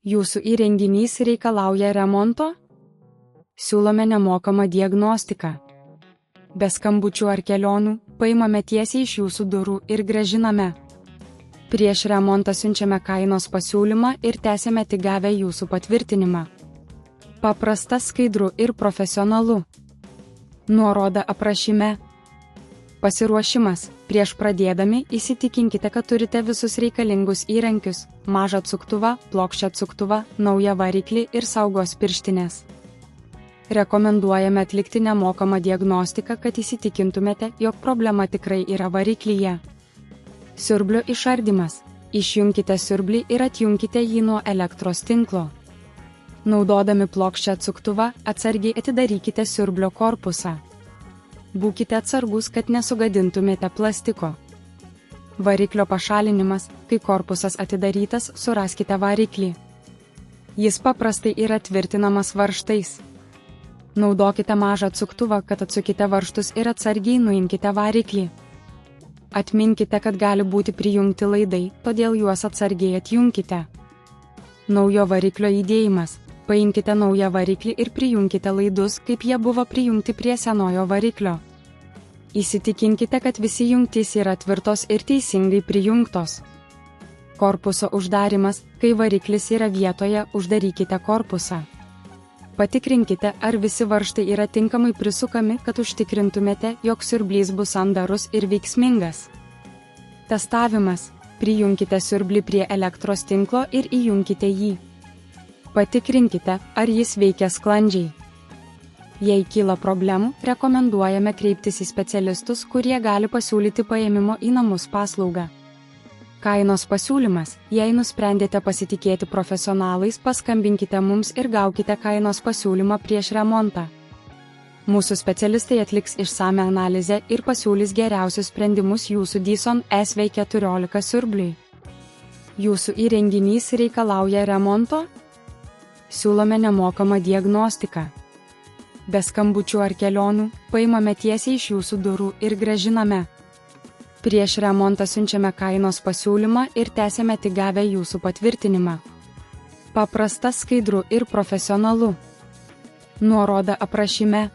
Jūsų įrenginys reikalauja remonto? Siūlome nemokamą diagnostiką. Be skambučių ar kelionių, paimame tiesiai iš jūsų durų ir grąžiname. Prieš remontą siunčiame kainos pasiūlymą ir tęsiame tik gavę jūsų patvirtinimą. Paprasta, skaidru ir profesionalu. Nuoroda aprašyme. Pasiruošimas. Prieš pradėdami įsitikinkite, kad turite visus reikalingus įrankius – mažą atsuktuvą, plokščią atsuktuvą, naują variklį ir saugos pirštinės. Rekomenduojame atlikti nemokamą diagnostiką, kad įsitikintumėte, jog problema tikrai yra variklyje. Siurblių išardymas. Išjunkite siurblį ir atjunkite jį nuo elektros tinklo. Naudodami plokščią atsuktuvą, atsargiai atidarykite siurblio korpusą. Būkite atsargus, kad nesugadintumėte plastiko. Variklio pašalinimas. Kai korpusas atidarytas, suraskite variklį. Jis paprastai yra tvirtinamas varžtais. Naudokite mažą atsuktuvą, kad atsukite varžtus ir atsargiai nuimkite variklį. Atminkite, kad gali būti prijungti laidai, todėl juos atsargiai atjunkite. Naujo variklio įdėjimas. Paimkite naują variklį ir prijunkite laidus, kaip jie buvo prijungti prie senojo variklio. Įsitikinkite, kad visi jungtys yra tvirtos ir teisingai prijungtos. Korpuso uždarimas. Kai variklis yra vietoje, uždarykite korpusą. Patikrinkite, ar visi varžtai yra tinkamai prisukami, kad užtikrintumėte, jog siurblys bus sandarus ir veiksmingas. Testavimas. Prijunkite siurblį prie elektros tinklo ir įjunkite jį. Patikrinkite, ar jis veikia sklandžiai. Jei kyla problemų, rekomenduojame kreiptis į specialistus, kurie gali pasiūlyti paėmimo į namus paslaugą. Kainos pasiūlymas. Jei nusprendėte pasitikėti profesionalais, paskambinkite mums ir gaukite kainos pasiūlymą prieš remontą. Mūsų specialistai atliks išsame analizę ir pasiūlys geriausius sprendimus jūsų DYSON SV14 siurbliui. Jūsų įrenginys reikalauja remonto? Siūlome nemokamą diagnostiką. Be skambučių ar kelionių, paimame tiesiai iš jūsų durų ir grąžiname. Prieš remontą siunčiame kainos pasiūlymą ir tęsiame tik gavę jūsų patvirtinimą. Paprasta, skaidru ir profesionalu. Nuoroda aprašyme.